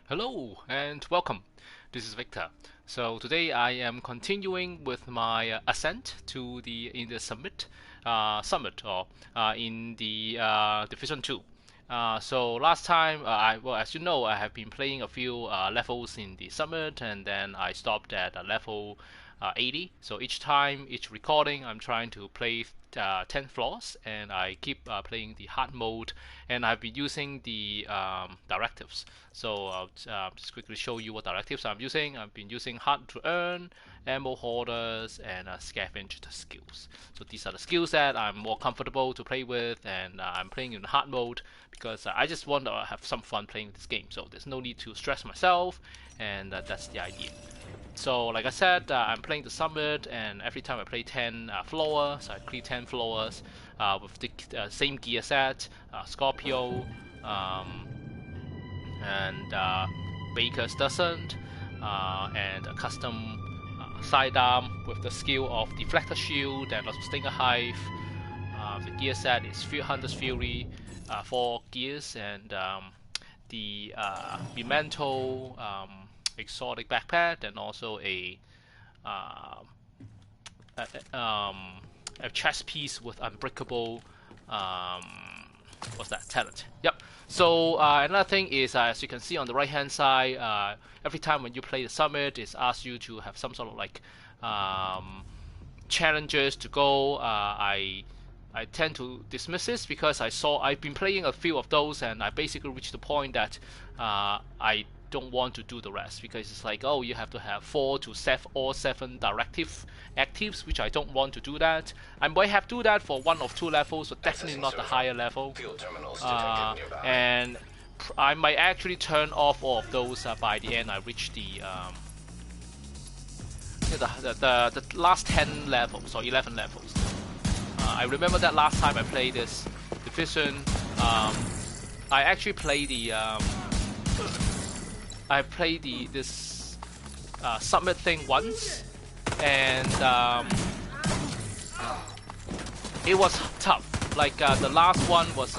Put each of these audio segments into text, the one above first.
Hello and welcome. This is Victor. So today I am continuing with my ascent to the summit or in the Division 2. So last time, well, as you know, I have been playing a few levels in the summit, and then I stopped at level 80. So each time, each recording, I'm trying to play 10 floors, and I keep playing the hard mode, and I've been using the directives. So I'll just quickly show you what directives I'm using. I've been using hard to earn, ammo hoarders, and scavenged skills. So these are the skills that I'm more comfortable to play with, and I'm playing in hard mode because I just want to have some fun playing this game. So there's no need to stress myself, and that's the idea. So like I said, I'm playing the summit, and every time I play 10 floors, I clear 10 floors with the same gear set, Scorpio, um, and Baker's doesn't, and a custom sidearm with the skill of Deflector Shield and also Stinger Hive. The gear set is Hunter's Fury, 4 gears, and the Memento exotic backpack, and also uh, a chest piece with unbreakable what's that talent. Yep. So another thing is, as you can see on the right hand side, every time when you play the summit, it asks you to have some sort of like challenges to go. I tend to dismiss this because I've been playing a few of those, and I basically reached the point that I don't want to do the rest, because it's like, oh, you have to have 4 to 7 directive actives, which I don't want to do that. I might have to do that for 1 or 2 levels, but definitely not the higher level. And I might actually turn off all of those by the end I reach the last 10 levels or 11 levels. I remember that last time I played this division, I actually played this summit thing once, and it was tough. Like the last one was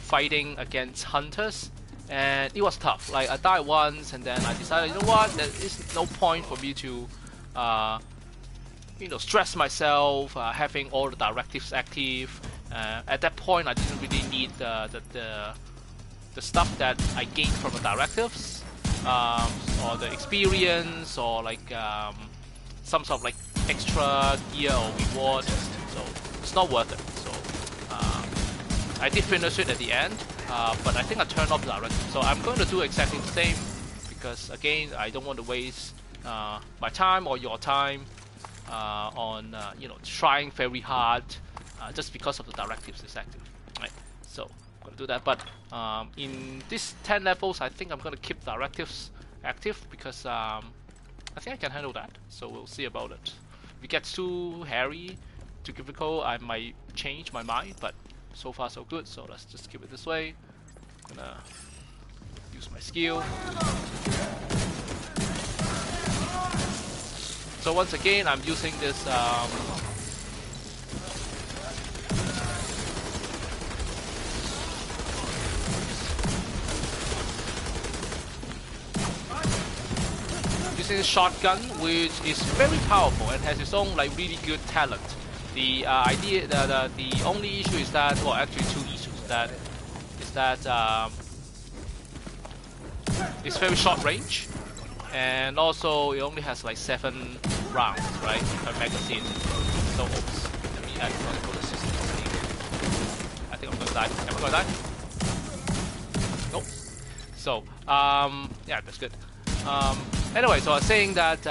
fighting against hunters, and it was tough. Like I died once, and then I decided, you know what, there is no point for me to stress myself having all the directives active. At that point, I didn't really need the stuff that I gained from the directives, or the experience, or like some sort of like extra gear or reward. So it's not worth it. So I did finish it at the end, but I think I turned off the directive. So I'm going to do exactly the same, because again, I don't want to waste my time or your time on trying very hard just because of the directives is active, right? So I'm gonna do that, but in these 10 levels, I think I'm gonna keep directives active, because I think I can handle that. So we'll see about it. If it gets too hairy, too difficult, I might change my mind, but so far so good. So let's just keep it this way. I'm gonna use my skill. So once again, I'm using this shotgun, which is very powerful and has its own like really good talent. The the only issue is that, well, actually 2 issues. That is that it's very short range, and also it only has like 7 rounds, right, per magazine. So oops, let me actually go to system. I think I'm gonna die. Am I gonna die? Nope. So yeah, that's good. Anyway, so I was saying that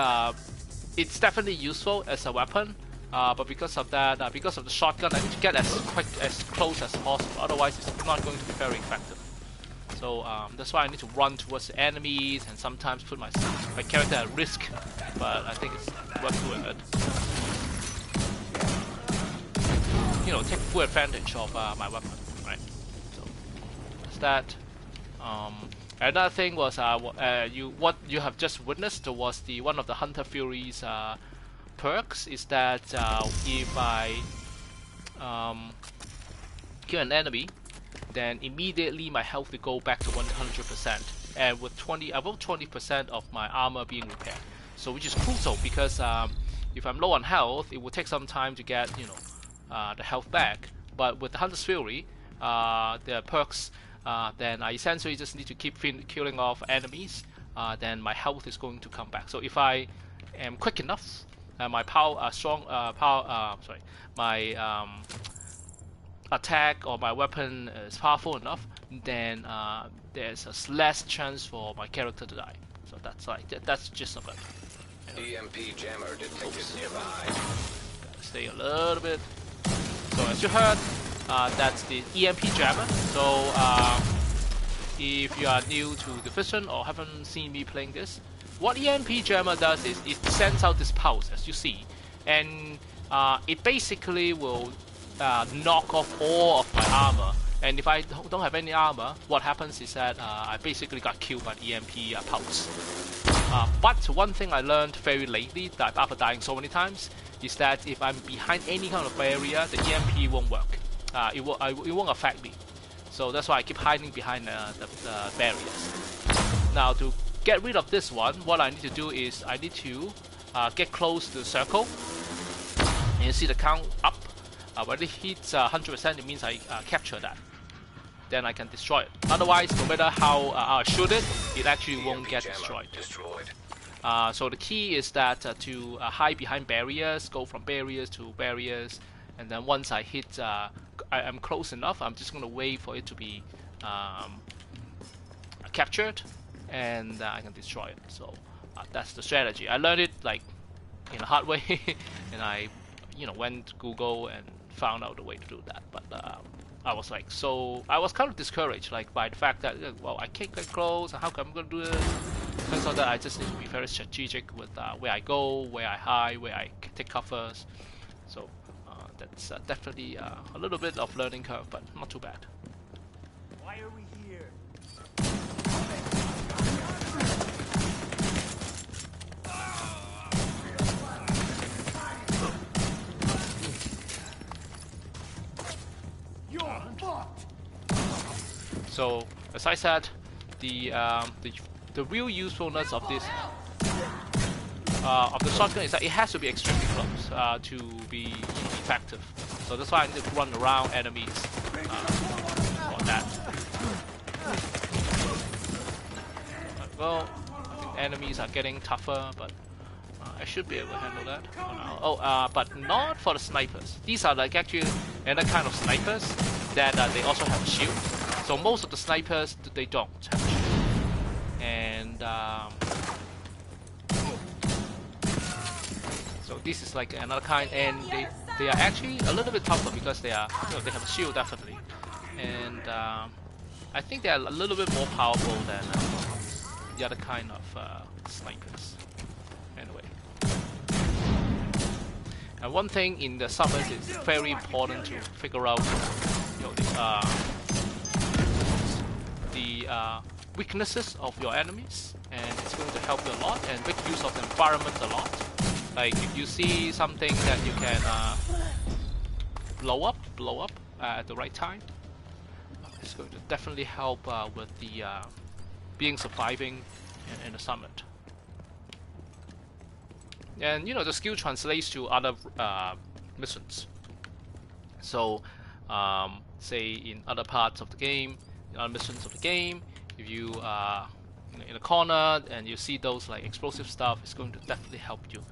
it's definitely useful as a weapon, but because of that, because of the shotgun, I need to get as close as possible. Otherwise, it's not going to be very effective. So that's why I need to run towards the enemies and sometimes put my character at risk. But I think it's worth doing it. Take full advantage of my weapon, right? So that's that. Another thing was what you have just witnessed was one of the Hunter Fury's perks is that if I kill an enemy, then immediately my health will go back to 100%, and with about 20% of my armor being repaired. So which is crucial because if I'm low on health, it will take some time to get the health back. But with the Hunter's Fury, the perks, then I essentially just need to keep killing off enemies. Then my health is going to come back. So if I am quick enough, my my attack or my weapon is powerful enough, then there's a less chance for my character to die. So that's just about it. Anyway. EMP jammer detected nearby. Gotta stay a little bit. So as you heard, that's the EMP jammer. So if you are new to Division or haven't seen me playing this, what EMP jammer does is it sends out this pulse, as you see, and it basically will knock off all of my armor. And if I don't have any armor, what happens is that I basically got killed by the EMP pulse. But one thing I learned very lately, that after dying so many times, is that if I'm behind any kind of barrier, the EMP won't work. It won't affect me. So that's why I keep hiding behind the barriers. Now to get rid of this one, what I need to do is I need to get close to the circle. And you see the count up. When it hits 100%, it means I capture that. Then I can destroy it. Otherwise, no matter how I shoot it, it actually won't get destroyed. So the key is that to hide behind barriers, go from barriers to barriers, and then once I hit, I'm close enough, I'm just going to wait for it to be captured, and I can destroy it. So that's the strategy. I learned it like in a hard way, and I went to Google and found out a way to do that. But I was kind of discouraged, like by the fact that well, I can't get close. How come I'm gonna do it? Turns out that I just need to be very strategic with where I go, where I hide, where I take covers. So that's definitely a little bit of learning curve, but not too bad. Why are we here? So as I said, the real usefulness of this of the shotgun is that it has to be extremely close to be effective. So that's why I need to run around enemies for that. Well, I think enemies are getting tougher, but I should be able to handle that for now. Oh, but not for the snipers. These are like actually another kind of snipers that they also have a shield. So most of the snipers, they don't have a shield. And so this is like another kind, and they are actually a little bit tougher because they are they have a shield definitely, and I think they are a little bit more powerful than the other kind of snipers. Anyway, and one thing in the summons is very important to figure out the weaknesses of your enemies, and it's going to help you a lot, and make use of the environment a lot. Like if you see something that you can blow up at the right time, it's going to definitely help with the surviving in the summit. And the skill translates to other missions. So say in other parts of the game, in other missions of the game, if you are in a corner and you see those like explosive stuff, it's going to definitely help you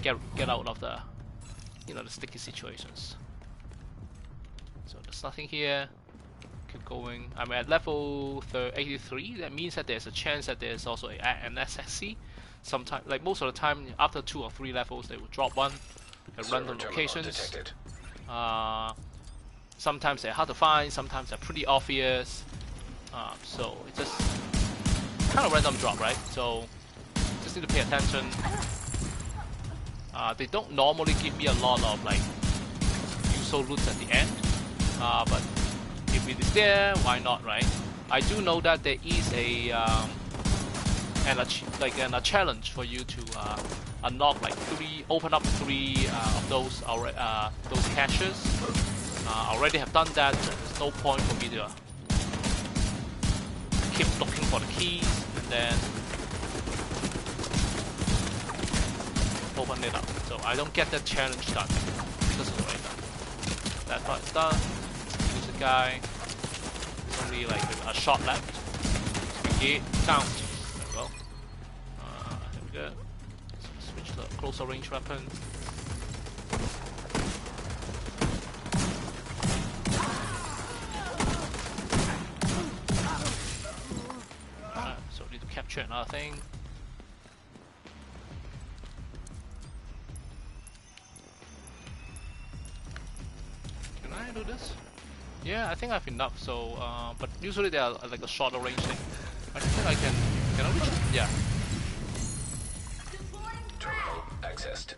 get out of the the sticky situations. So there's nothing here. Keep going. I'm at level 83. That means that there's a chance that there's also an SSC. Sometimes, like most of the time, after 2 or 3 levels, they will drop one at random locations. Sometimes they're hard to find. Sometimes they're pretty obvious. So it's just kind of random drop, right? So just need to pay attention. They don't normally give me a lot of like useful loot at the end, but if it is there, why not, right? I do know that there is a challenge for you to unlock like open up 3 of those caches. I already have done that. There's no point for me to keep looking for the keys and then open it up. So I don't get that challenge done because of right now. That part is done. Use the guy. There's only like a shot left. Gate count. There we go. There we go. So switch to a closer range weapon. So need to capture another thing. Can I do this? Yeah, I think I have enough. So, but usually they are like a shorter range thing. I think I can. Can I reach it? Yeah. Terminal accessed.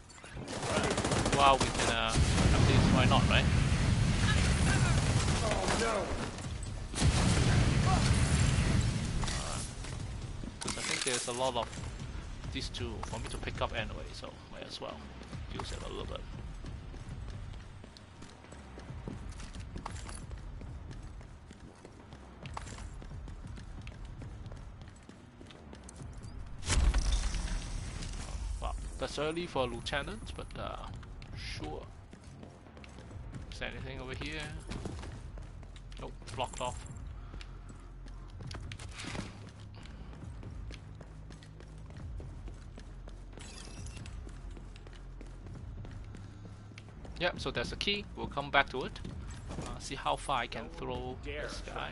Right. Wow, we can at least why not, right? Oh no! Because I think there's a lot of these two for me to pick up anyway, so might as well use it a little bit. Wow, that's early for lieutenant, but sure. Is there anything over here? Nope, blocked off. Yep, so there's a key. We'll come back to it. See how far I can throw this guy.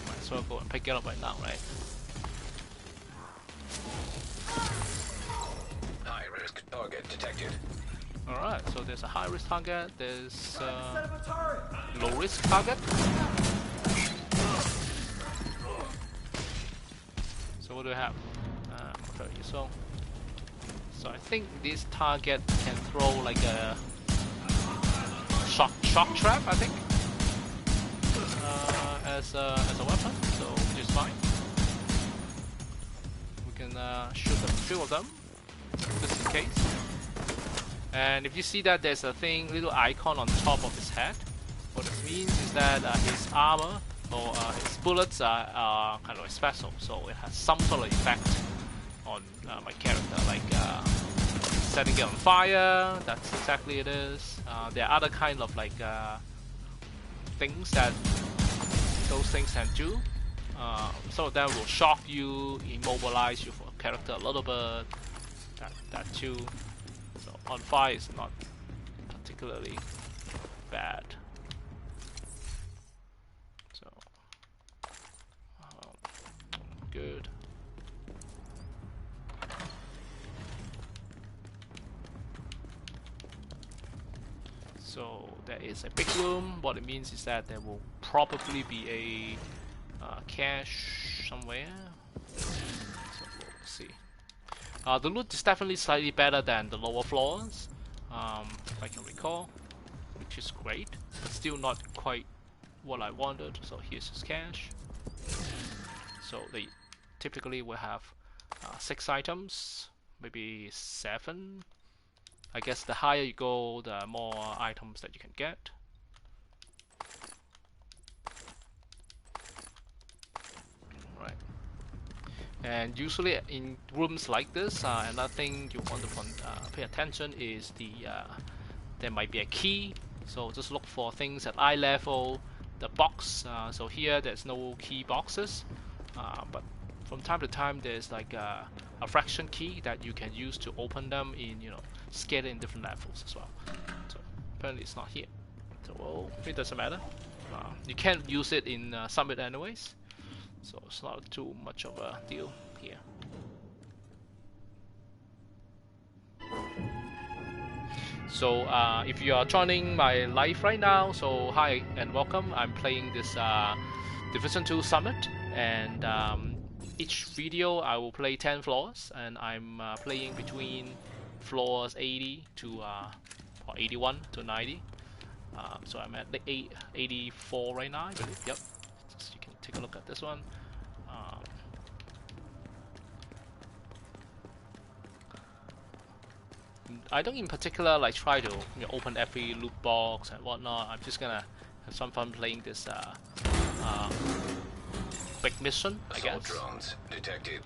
Might as well go and pick it up right now, right? High risk target detected. Alright, so there's a high risk target, there's Set up a turret! low risk target. So what do we have? Okay, so I think this target can throw like a shock trap, I think, as a weapon, so which is fine. We can shoot a few of them, just in case. And if you see that there's a little icon on top of his head, what this means is that his armor or his bullets are kind of special, so it has some sort of effect on my character, like setting it on fire. That's exactly it is. There are other kind of like things that those things can do. Some of them will shock you, immobilize you for a character a little bit. That too. So on fire is not particularly bad. So good. So there is a big room. What it means is that there will probably be a cache somewhere. So we'll see. The loot is definitely slightly better than the lower floors, if I can recall, which is great, but still not quite what I wanted. So here's his cache. So they typically will have 6 items, maybe 7. I guess the higher you go, the more items that you can get. Right. And usually in rooms like this, another thing you want to pay attention is there might be a key. So just look for things at eye level. The box. So here there's no key boxes, but from time to time there's like a fraction key that you can use to open them in scale in different levels as well. So apparently it's not here. So well, it doesn't matter. You can't use it in Summit anyways. So it's not too much of a deal here. So if you are joining my live right now, so hi and welcome. I'm playing this Division 2 Summit, and each video I will play 10 floors, and I'm playing between floors 80 to or 81 to 90. So I'm at the 84 right now, I believe. Yep. So you can take a look at this one. I don't in particular like try to open every loot box and whatnot. I'm just gonna have some fun playing this big mission, I guess. Drones detected.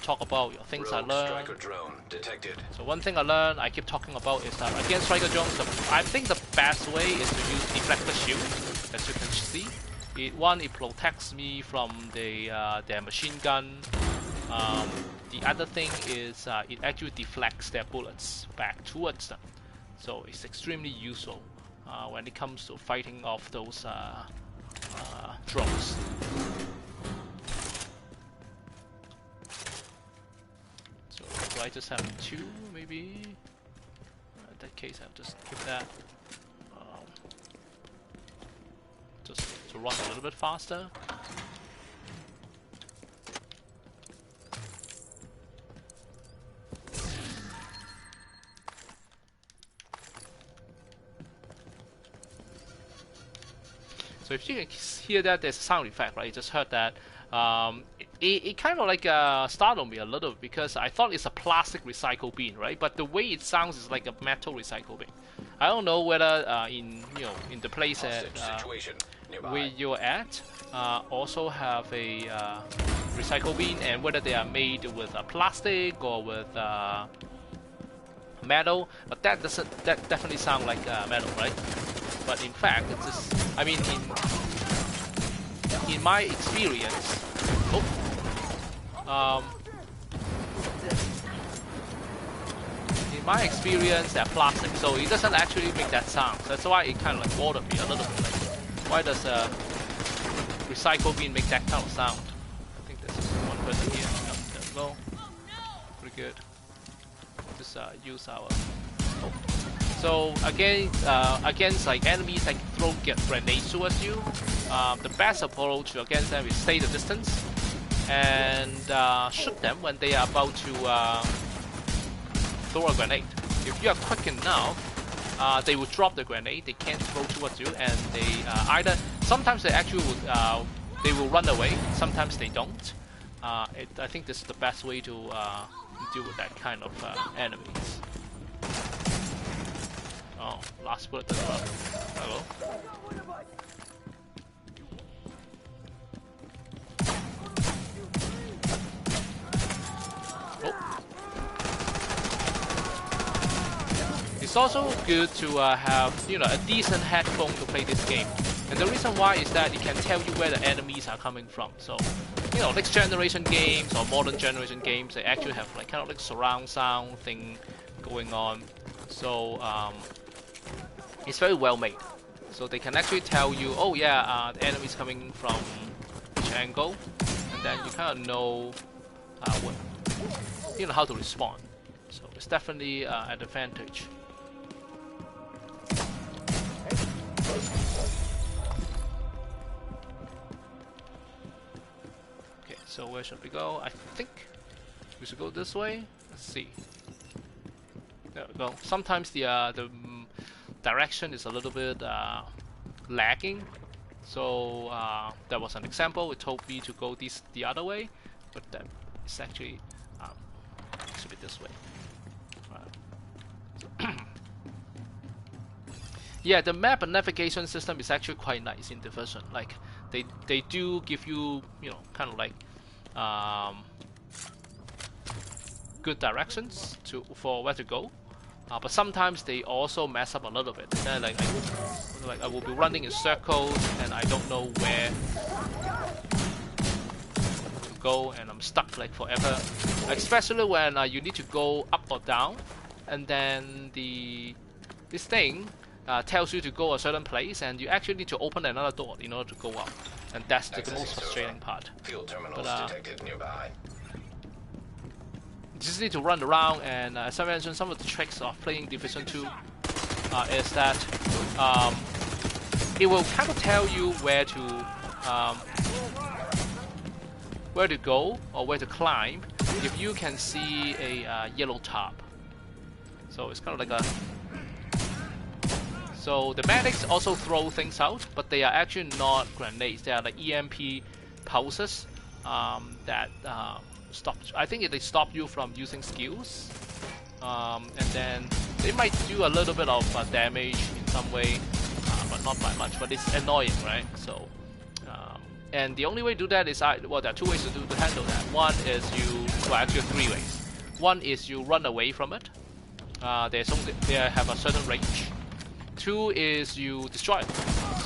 Talk about your things I Rogue learned. striker drone detected. So one thing I learned, I keep talking about, is that against striker drones, I think the best way is to use deflector shield. As you can see, it protects me from their machine gun. The other thing is it actually deflects their bullets back towards them. So it's extremely useful when it comes to fighting off those drones. So do I just have 2 maybe? In that case I'll just keep that. Just to run a little bit faster. So if you can hear that, there's a sound effect, right? You just heard that. It kind of like startled me a little because I thought it's a plastic recycle bin, right? But the way it sounds is like a metal recycle bin. I don't know whether in the place at where you're at also have a recycle bin, and whether they are made with plastic or with metal. But that definitely sound like metal, right? But in fact, it's just, I mean, in my experience, they're plastic, so it doesn't actually make that sound. That's why it kind of like bothered me a little bit. Like, why does a recycle bin make that kind of sound? I think there's one person here. Yep, there we go. Pretty good. Just use our. So again, against like enemies that throw grenades towards you, the best approach against them is stay the distance and shoot them when they are about to throw a grenade. If you are quick enough, they will drop the grenade. They can't throw towards you, and they sometimes they actually would they will run away. Sometimes they don't. I think this is the best way to deal with that kind of enemies. Oh, last bullet as well. Hello. Oh. It's also good to have a decent headphone to play this game, and the reason why is that it can tell you where the enemies are coming from. So next generation games or modern generation games, they actually have like kind of like surround sound thing going on. So it's very well made, so they can actually tell you, oh yeah, the enemy's coming from which angle, and then you kind of know how to respond. So it's definitely an advantage. Okay, so where should we go? I think we should go this way. Let's see. There we go. Sometimes the direction is a little bit lagging, so there was an example. It told me to go the other way, but that is actually should be this way. Yeah, the map and navigation system is actually quite nice in Division. Like they do give you kind of like good directions for where to go. But sometimes they also mess up a little bit. Like I will be running in circles and I don't know where to go, and I'm stuck like forever. Especially when you need to go up or down, and then this thing tells you to go a certain place, and you actually need to open another door in order to go up, and that's the most frustrating part. Field terminals detected nearby. You just need to run around, and as I mentioned, some of the tricks of playing Division 2 is that it will kind of tell you where to go or where to climb if you can see a yellow top. So it's kind of like a. So the medics also throw things out, but they are actually not grenades. They are like EMP pulses that. I think they stop you from using skills. and then they might do a little bit of damage in some way, but not by much. But it's annoying, right? So, and the only way to do that is well, there are two ways to handle that. One is well, actually three ways. One is you run away from it. They have a certain range. Two is you destroy it.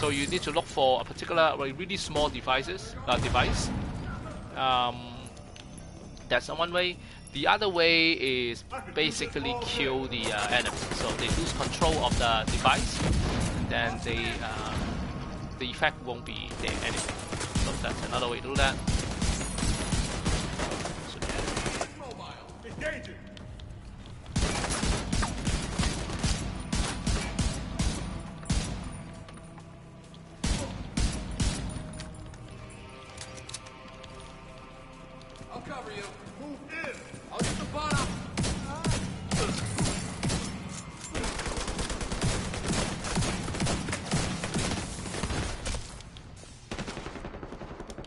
So you need to look for a particular really small device. That's one way. The other way is basically kill the enemy. So they lose control of the device, and then the effect won't be there anymore. So that's another way to do that. So, I'll cover you. Move in. I'll get the bottom.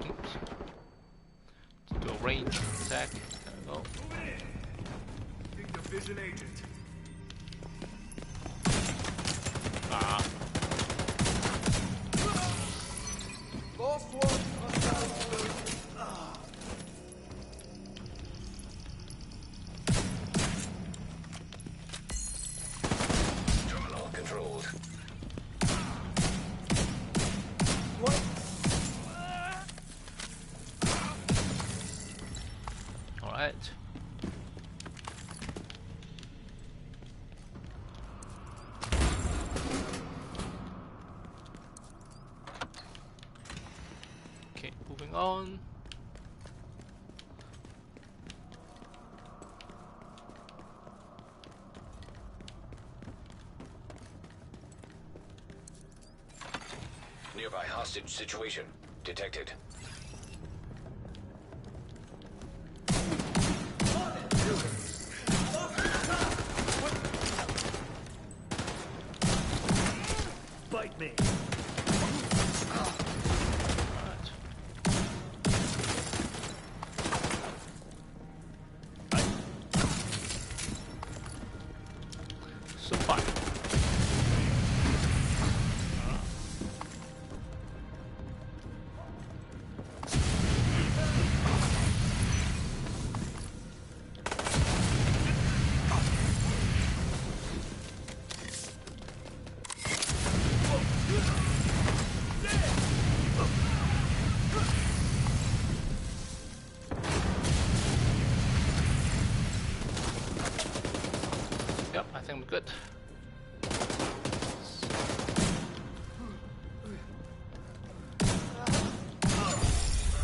oops. Let's do a range attack. There we go. Big division agent. Ah. Lost one. Terminal controlled. What? All right. Okay, moving on. Nearby hostage situation detected. Bite me. Alright. So far. Yep, I think I'm good.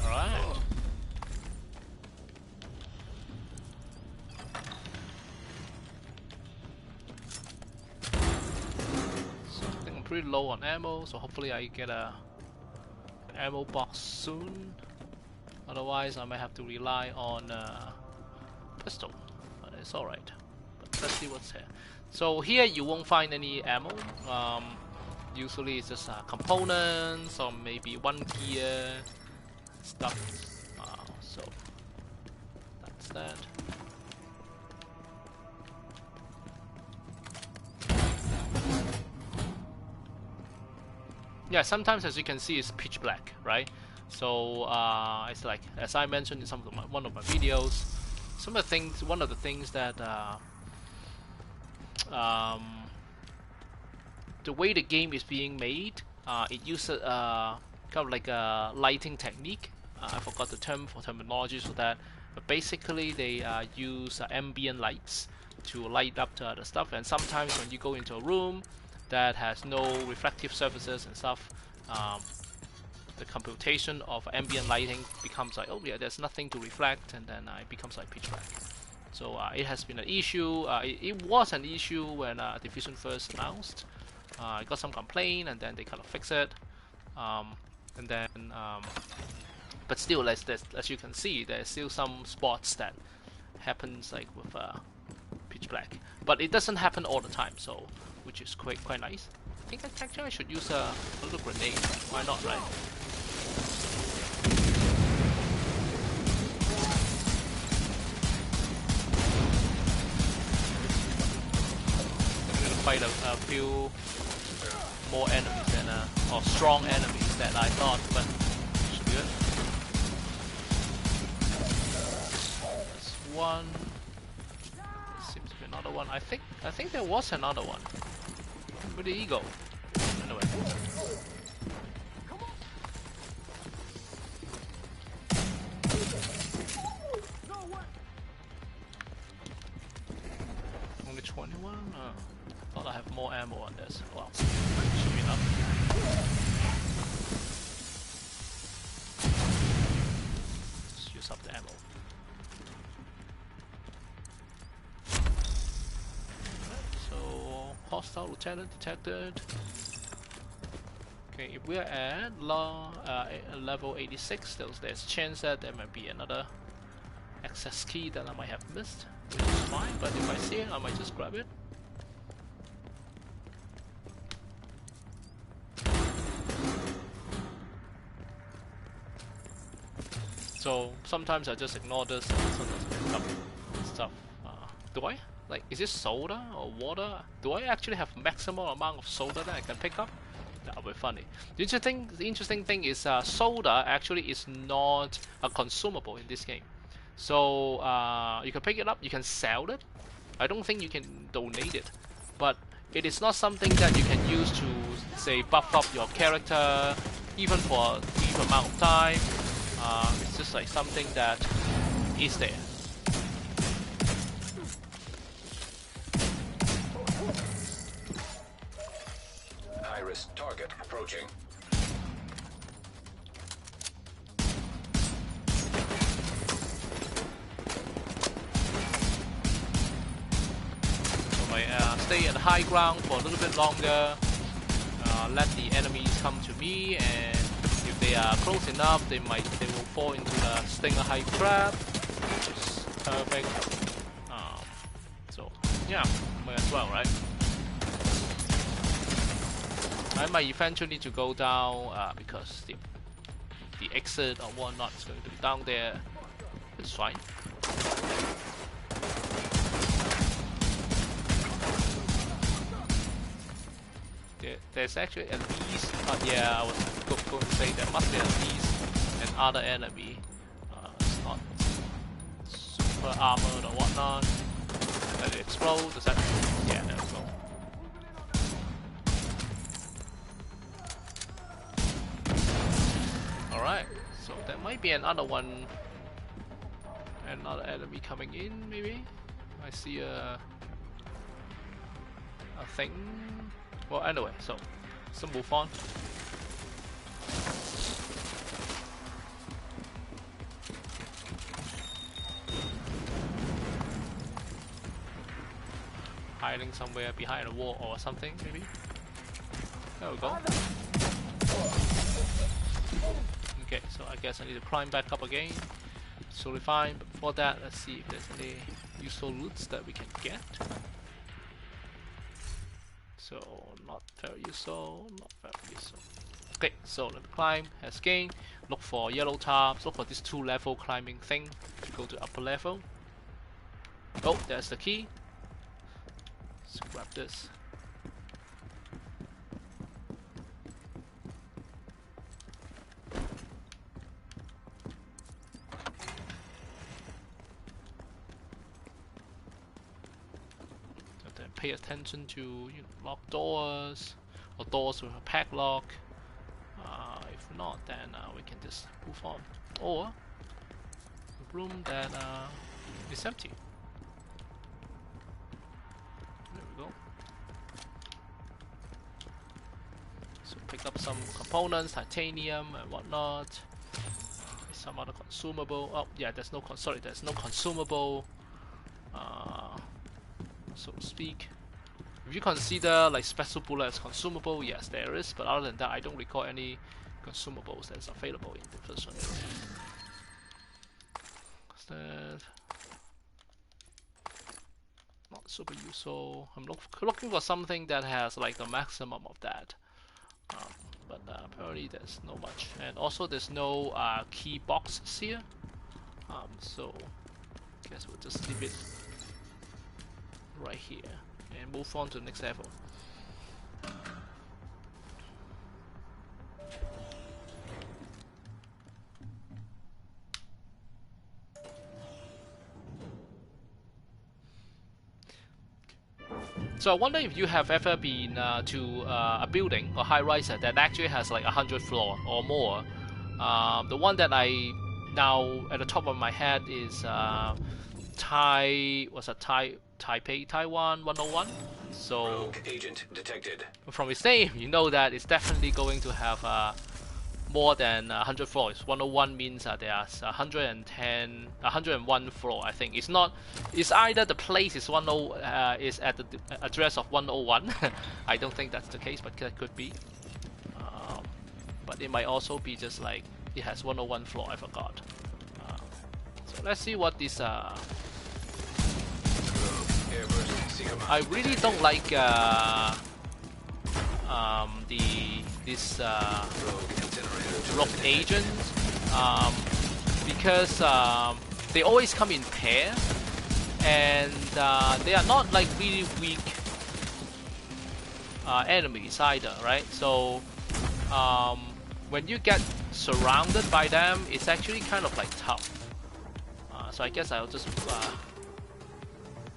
Alright. So I think I'm pretty low on ammo, so hopefully I get a ammo box soon. Otherwise I might have to rely on pistol. But it's alright. Let's see what's here. So here you won't find any ammo. Usually it's just components or maybe one gear stuff. So that's that. Yeah, sometimes as you can see it's pitch black, right? So it's like, as I mentioned in one of my videos, one of the things that the way the game is being made, it uses kind of like a lighting technique. I forgot the terminology for that, but basically they use ambient lights to light up the stuff. And sometimes when you go into a room that has no reflective surfaces and stuff, the computation of ambient lighting becomes like, oh yeah, there's nothing to reflect, and then it becomes like pitch black. So it has been an issue. It was an issue when Division first announced. I got some complaint, and then they kind of fix it. And then, but still, as you can see, there's still some spots that happens like with pitch black. But it doesn't happen all the time, so which is quite nice. I think actually I should use a little grenade. Why not, right? quite a few more enemies than or strong enemies than I thought, but should be good. There's one. There seems to be another one. I think there was another one. Where did he go? Anyway. Only 21? Oh. Thought I have more ammo on this. Well, should be enough. Just use up the ammo. So, hostile lieutenant detected. Okay, if we're at level 86, there's a chance that there might be another access key that I might have missed, which is fine, but if I see it, I might just grab it. So sometimes I just ignore this and sometimes I pick up stuff. Do I? Like, is this soda or water? Do I actually have maximum amount of soda that I can pick up? That would be funny. The interesting thing is soda actually is not a consumable in this game. So you can pick it up, you can sell it. I don't think you can donate it. But it is not something that you can use to, say, buff up your character, even for a brief amount of time. It's just like something that is there. High-risk target approaching. So I stay at the high ground for a little bit longer, let the enemies come to me, and if they are close enough, they will fall into the stinger hive trap, which is perfect. So yeah, might as well, right? I might eventually need to go down because the exit or whatnot is going to be down there. It's fine. There's actually at least, yeah, I was going to say there must be at least another enemy. It's not super armored or whatnot. Let it explode. Does that? Yeah, there we go. Alright, so there might be another one, another enemy coming in, maybe? I see a thing. Well, anyway, so let's move on. Hiding somewhere behind a wall or something, maybe? There we go. Okay, so I guess I need to climb back up again. It's totally fine, but before that, let's see if there's any useful loots that we can get. So, not very useful, not very useful. Okay, so let me climb, has gain, look for yellow tabs, look for this 2-level climbing thing to go to upper level. Oh, there's the key. Let's grab this. Pay attention to locked doors or doors with a padlock. If not, then we can just move on. Or a room that is empty. There we go. So pick up some components, titanium and whatnot. Some other consumable. Oh yeah, there's no consumable. So to speak. If you consider like special bullet as consumable, yes there is, but other than that I don't recall any consumables that's available in the first one. That not super useful. I'm looking for something that has like the maximum of that, but apparently there's no much, and also there's no key boxes here, so I guess we'll just leave it right here. and move on to the next level. So I wonder if you have ever been to a building or high-rise that actually has like 100 floor or more. The one that I now at the top of my head is Taipei, Taiwan 101. So Rogue agent detected. from its name, you know that it's definitely going to have more than 100 floors. 101 means there's 110, 101 floor. I think it's not. It's either the place is is at the address of 101. I don't think that's the case, but that could be. But it might also be just like it has 101 floor. I forgot. So let's see what this. I really don't like this rogue agent because they always come in pair and they are not like really weak enemies either, right? So when you get surrounded by them, it's actually kind of like tough. So I guess I'll just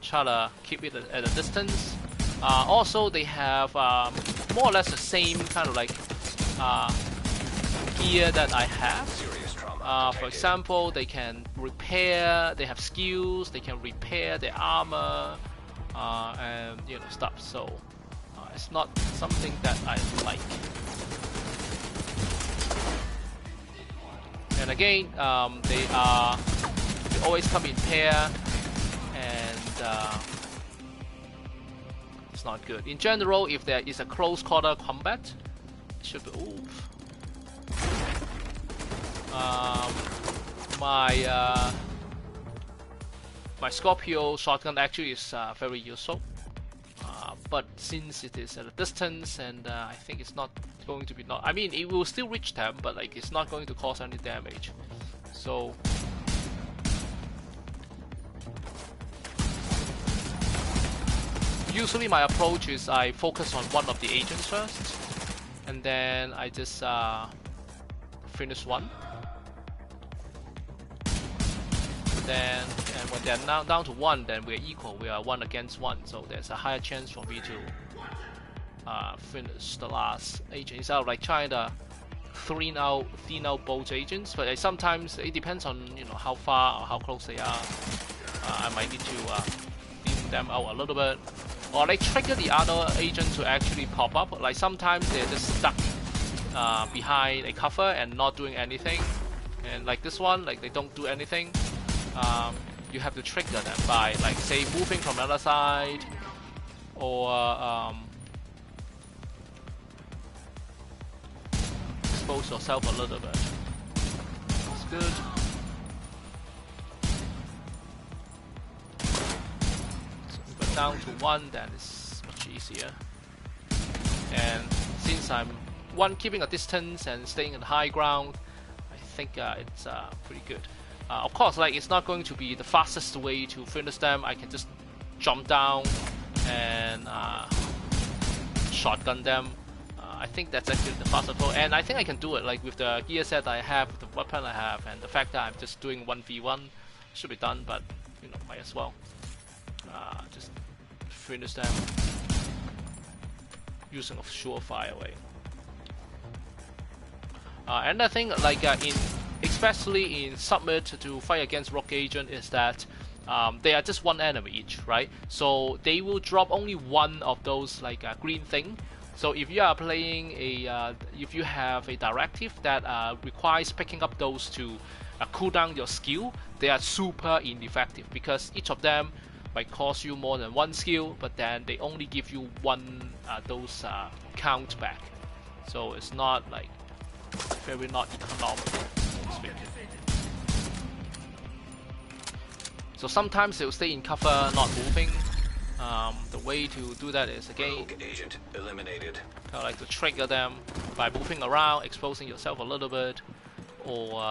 try to keep it at a distance. Also, they have more or less the same kind of like gear that I have. For example, they can repair. They have skills. They can repair their armor and stuff. So it's not something that I like. And again, they always come in pair, and it's not good. In general, if there is a close quarter combat, it should be oof. My Scorpio shotgun actually is very useful, but since it is at a distance, and I think it's not going to be I mean, it will still reach them, but like it's not going to cause any damage. So usually my approach is I focus on one of the agents first, and then I just finish one. And when they're now down to one, then we're equal. We are 1 against 1, so there's a higher chance for me to finish the last agent. Instead of like trying to thin out both agents, but sometimes it depends on how far or how close they are. I might need to thin them out a little bit, or like trigger the other agent to actually pop up. Like sometimes they're just stuck behind a cover and not doing anything, and like this one, like they don't do anything. You have to trigger them by, like, say, moving from the other side, or expose yourself a little bit. That's good. So we go down to 1, then it's much easier. And since I'm keeping a distance and staying in the high ground, I think it's pretty good. Of course, like it's not going to be the fastest way to finish them. I can just jump down and shotgun them. I think that's actually the fastest way, and I think I can do it. Like with the gear set I have, with the weapon I have, and the fact that I'm just doing 1v1, should be done. But might as well just finish them using a surefire way. Another thing, like especially in Submit to fight against Rogue Agent, is that they are just one enemy each, right? So they will drop only one of those like green thing. So if you are playing if you have a directive that requires picking up those to cool down your skill, they are super ineffective because each of them might cost you more than one skill, but then they only give you one those count back. So it's not like very not economical. So sometimes they'll stay in cover, not moving. The way to do that is again, Rogue agent eliminated. Kind of like to trigger them by moving around, exposing yourself a little bit, or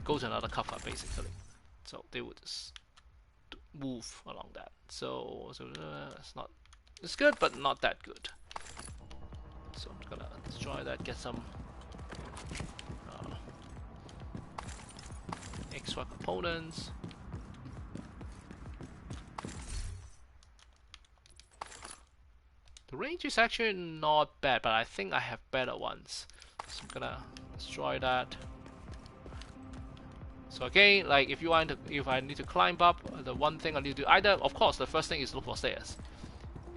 go to another cover basically. So they would just move along that. So it's not, it's good, but not that good. So I'm gonna destroy that, get some extra components. The range is actually not bad, but I think I have better ones. So I'm gonna destroy that. So again, like if I need to climb up, the one thing I need to do, either, of course, the first thing is look for stairs.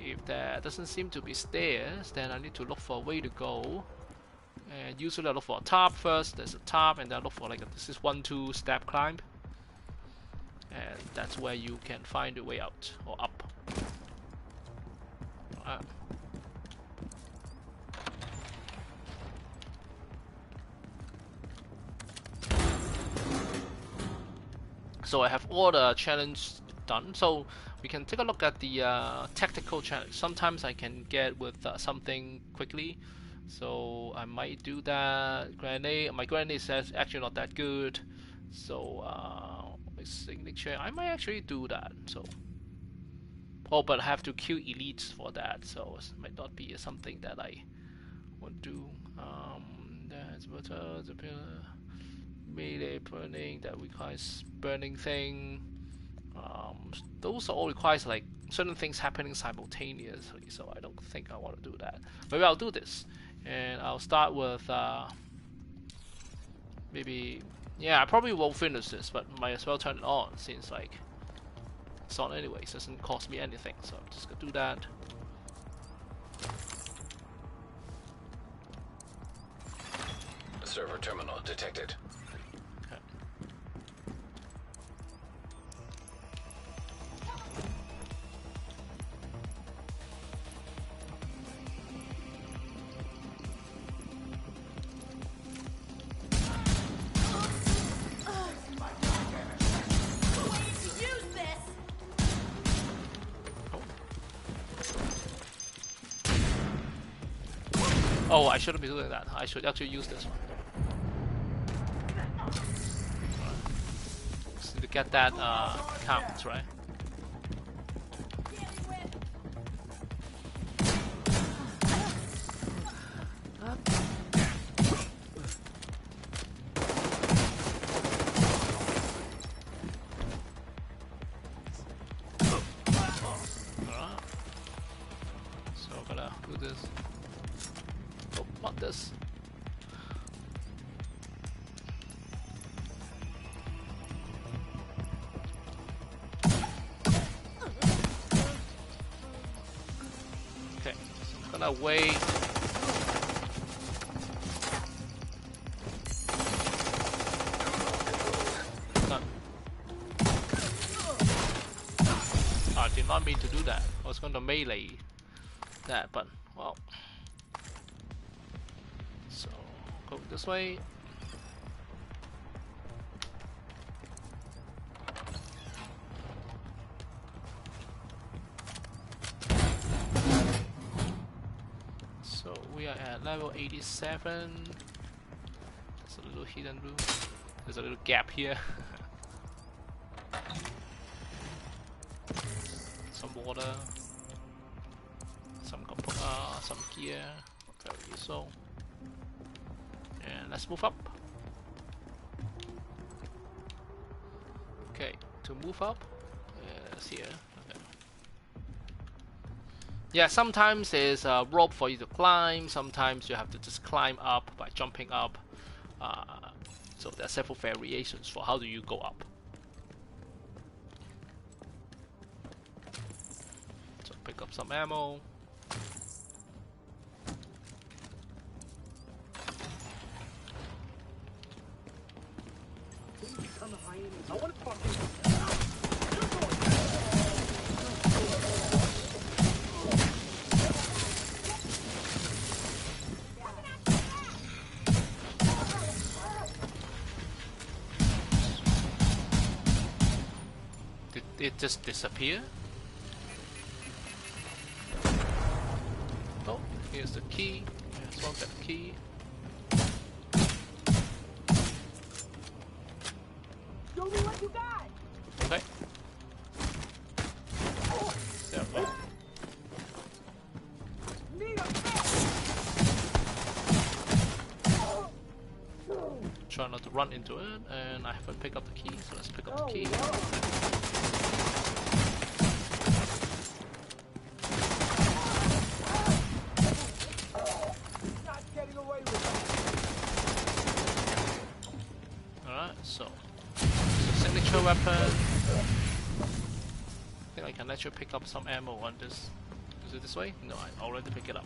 If there doesn't seem to be stairs, then I need to look for a way to go. And usually I look for a top first. There's a top, and then I look for like this is 1-2 step climb, and that's where you can find your way out or up. So I have all the challenge done. So we can take a look at the tactical challenge. Sometimes I can get with something quickly, so I might do that. Grenade. My grenade is actually not that good. So signature. I might actually do that. So. Oh, but I have to kill elites for that, so it might not be something that I want to do. That's better. The melee burning that requires burning thing. Those all requires like certain things happening simultaneously, so I don't think I want to do that. Maybe I'll do this, and I'll start with maybe, yeah, I probably won't finish this, but might as well turn it on since like it's on anyways, doesn't cost me anything, so I'm just gonna do that. Server terminal detected. Okay. Oh, I shouldn't be doing that. I should actually use this one. So to get that count, right? So I'm gonna do this. Oh, not this. Okay, so I'm gonna wait. Done. Oh, I did not mean to do that. I was going to melee that, but well. So go this way. So we are at level 87. There's a little hidden room. There's a little gap here. Some water. Some gear. Very useful. And let's move up. Okay, to move up, it's here. Okay. Yeah, sometimes there's a rope for you to climb. Sometimes you have to just climb up by jumping up. So there are several variations for how do you go up. So pick up some ammo. I want to talk to you. Did it just disappear? Oh, here's the key. Let's look at the key. Show me what you got. Okay. try not to run into it, and I haven't picked up the key, so let's pick up the key. Alright, so signature weapon. I think I can actually pick up some ammo on this. Is it this way? No, I already picked it up.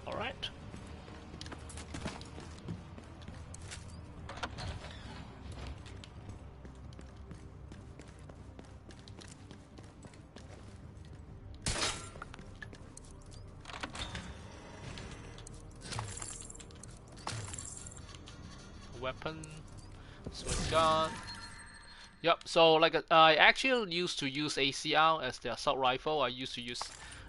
Alright. Weapon, sword gun. Yep. So like I actually used to use ACR as the assault rifle. I used to use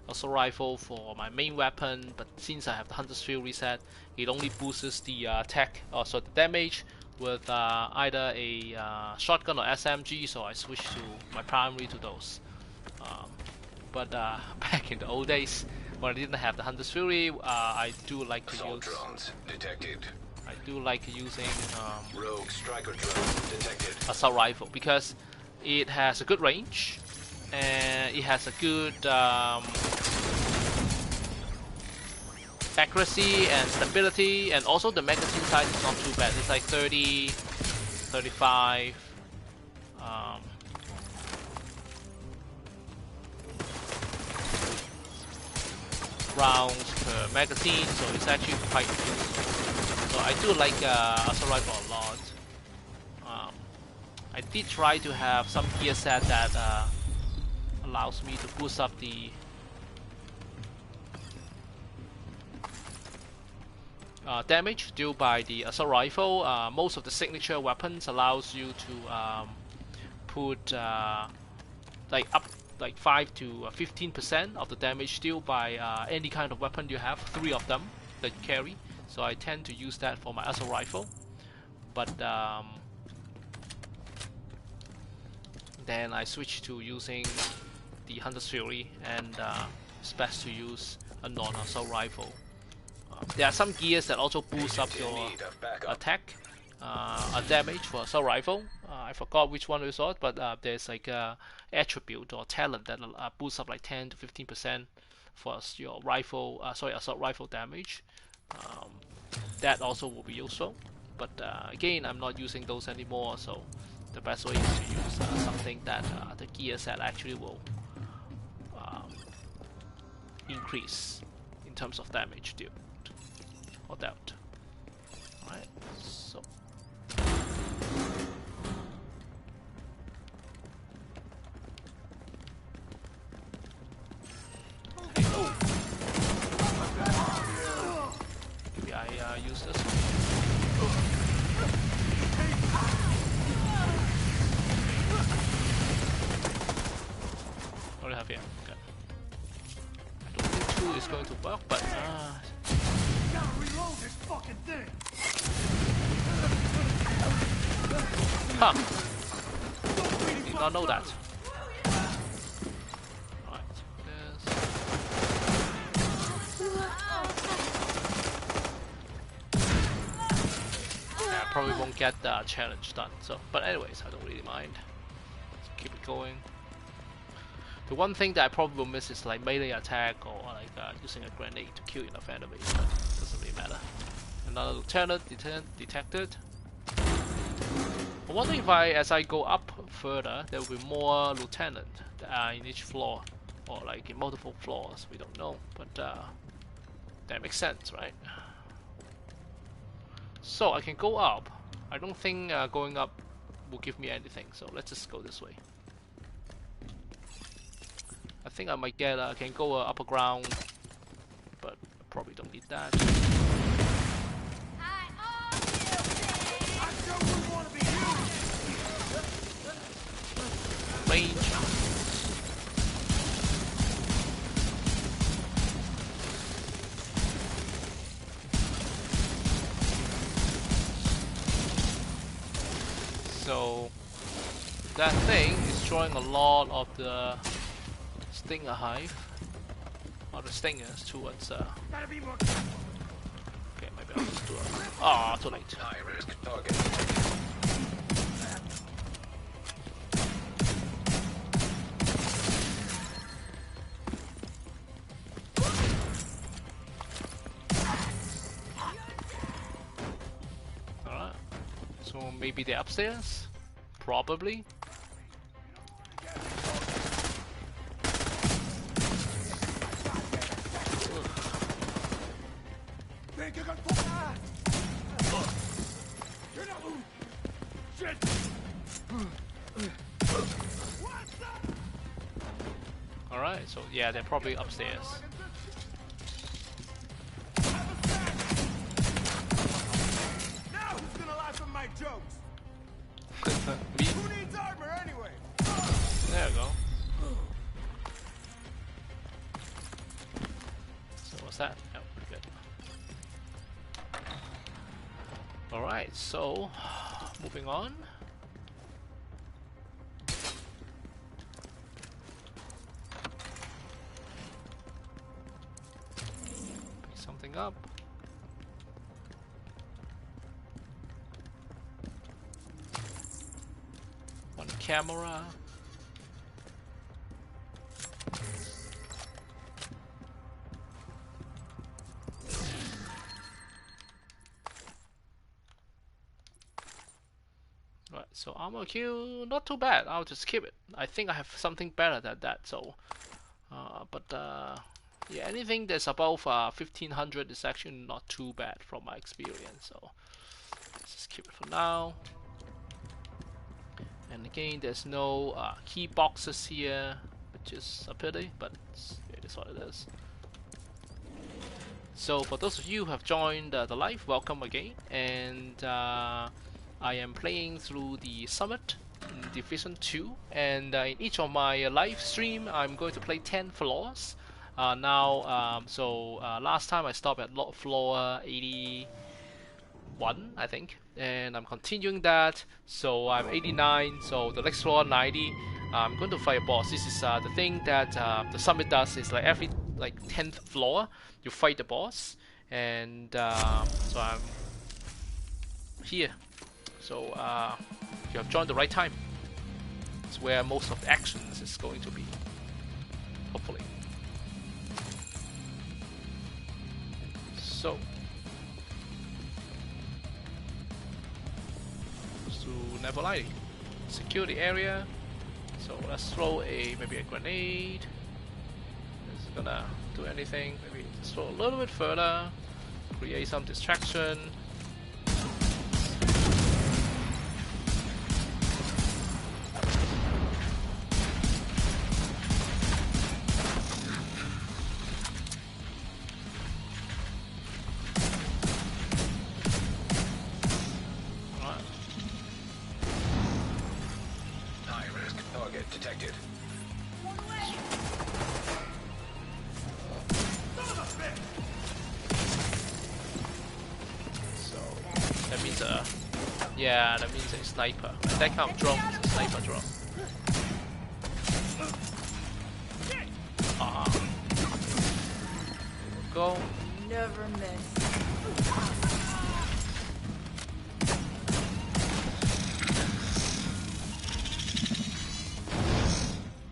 assault rifle for my main weapon, but since I have the Hunter's Field reset, it only boosts the attack, so the damage with either a shotgun or SMG. So I switched to my primary to those. But back in the old days, when I didn't have the Hunter's Fury, I do like to Assault use. drones detected. I do like using Rogue striker drone detected. assault rifle because it has a good range and it has a good accuracy and stability, and also the magazine size is not too bad. It's like 30, 35. Rounds per magazine, so it's actually quite useful. So I do like assault rifle a lot. I did try to have some gear set that allows me to boost up the damage dealt by the assault rifle. Most of the signature weapons allows you to put like up like 5 to 15% of the damage dealt by any kind of weapon you have. 3 of them that you carry. So I tend to use that for my assault rifle, but then I switch to using the Hunter's Fury, and it's best to use a non-assault rifle. There are some gears that also boost up your attack damage for assault rifle. I forgot which one we saw, but there's like a attribute or talent that boosts up like 10 to 15% for your rifle, assault rifle damage. That also will be useful, but again, I'm not using those anymore. So the best way is to use something that the gear set actually will increase in terms of damage dealt or dealt. Alright, so okay, oh. Maybe I use this one. What do I have here? Okay. I don't think 2 is going to work, but Gotta reload this fucking thing. huh. Did not know that. Right, this. Yeah, I probably won't get the challenge done. So, but anyways, I don't really mind. Let's keep it going. The one thing that I probably will miss is like melee attack or like using a grenade to kill enough enemies, but it doesn't really matter. Another lieutenant detected. I'm wondering if as I go up further, there will be more lieutenant in each floor, or like in multiple floors. We don't know, but that makes sense, right? So I can go up. I don't think going up will give me anything, so let's just go this way. I think I might get, I can go upper ground, but I probably don't need that. Range. So that thing is drawing a lot of the stinger hive, or the stingers towards okay, maybe I'll just do a Ah, too late. High risk target detected. Alright. So maybe they're upstairs? Probably. Think you can pull that? You're not moving. Shit. Alright, so yeah, they're probably upstairs. Now who's gonna laugh at my jokes? Me? Who needs armor anyway? There we go. So what's that? Oh, good. Alright, so moving on. Pick something up. One camera. Right, so armor queue, not too bad. I'll just keep it. I think I have something better than that. So, yeah, anything that's above 1500 is actually not too bad from my experience. So, let's just keep it for now. And again, there's no key boxes here, which is a pity, but it is what it is. So for those of you who have joined the live, welcome again. And I am playing through the Summit in Division 2. And in each of my live stream, I'm going to play 10 floors. Last time I stopped at floor 81, I think. And I'm continuing that, so I'm 89, so the next floor 90. I'm going to fight a boss. This is the thing that the Summit does, is like every 10th floor you fight the boss, and so I'm here. So you have joined the right time. It's where most of the actions is going to be, hopefully. So never lighting. Secure the area. So let's throw maybe a grenade. It's gonna do anything. Maybe just throw a little bit further. Create some distraction. Detected. So that means yeah, that means a sniper. That kind of drone is a sniper drone. Go. Never miss.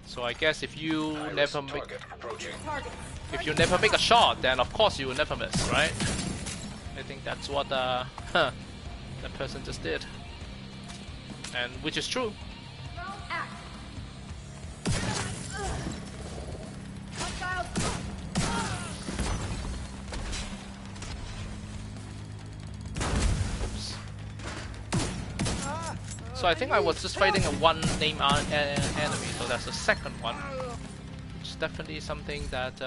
So I guess if you never make Target. if you never make a shot, then of course you will never miss, right? I think that's what that person just did, and which is true. Act. Oops. So I think I was just fighting a one name enemy, so that's the second one. Which is definitely something that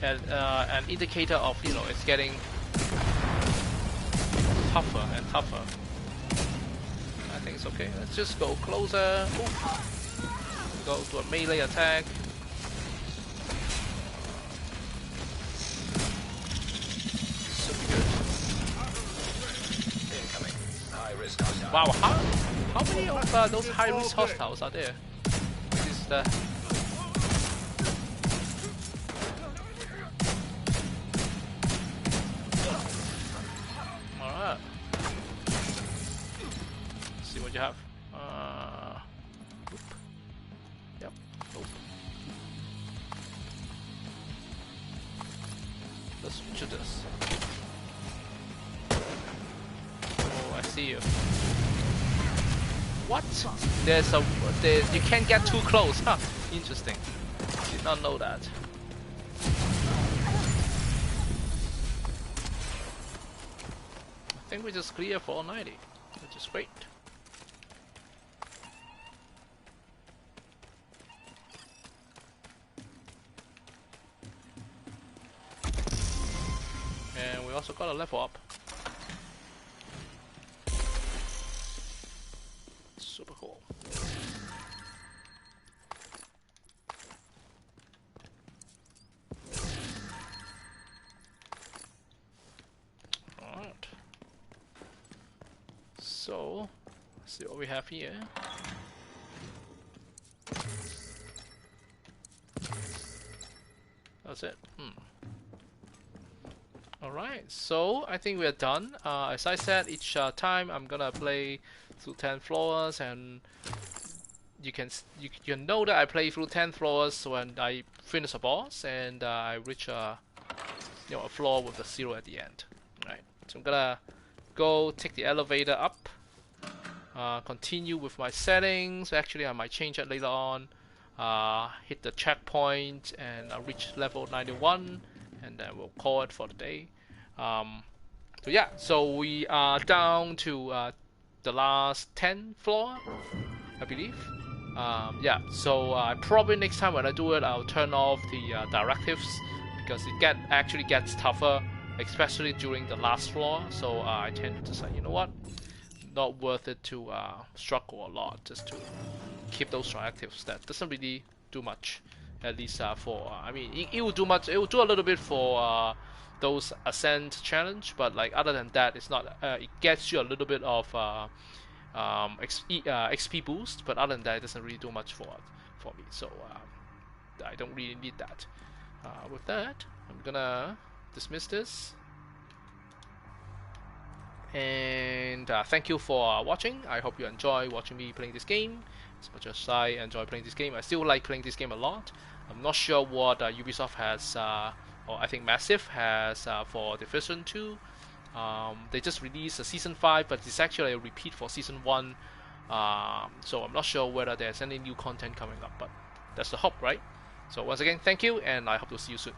an indicator of, you know, it's getting tougher and tougher. I think it's okay. Let's just go closer. Ooh. Go to a melee attack. Wow, how many of those high-risk hostiles are there? This is the... you have? Nope. Yep. Nope. Let's do this. Oh, I see you. What? You can't get too close, huh? Interesting. Did not know that. I think we just clear 490, which is great. And we also got a level up. Super cool. Alright. So, let's see what we have here. That's it. Alright, so I think we are done. As I said, each time I'm gonna play through 10 floors, and you can know that I play through 10 floors when I finish a boss and I reach a floor with a 0 at the end. Right, so I'm gonna go take the elevator up, continue with my settings. Actually, I might change it later on. Hit the checkpoint and reach level 91, and then we'll call it for the day. So yeah, so we are down to the last 10 floor, I believe. Yeah, so probably next time when I do it, I'll turn off the directives, because it actually gets tougher, especially during the last floor. So I tend to say, you know what, not worth it to struggle a lot just to keep those directives. That doesn't really do much, at least for I mean, it will do much. It will do a little bit for those ascent challenge, but like other than that, it's not. It gets you a little bit of XP boost, but other than that, it doesn't really do much for me. So I don't really need that. With that, I'm gonna dismiss this. And thank you for watching. I hope you enjoy watching me playing this game as much as I enjoy playing this game. I still like playing this game a lot. I'm not sure what Ubisoft has, or I think Massive has for Division 2. They just released a Season 5, but it's actually a repeat for Season 1. So I'm not sure whether there's any new content coming up, but that's the hope, right? So once again, thank you, and I hope to see you soon.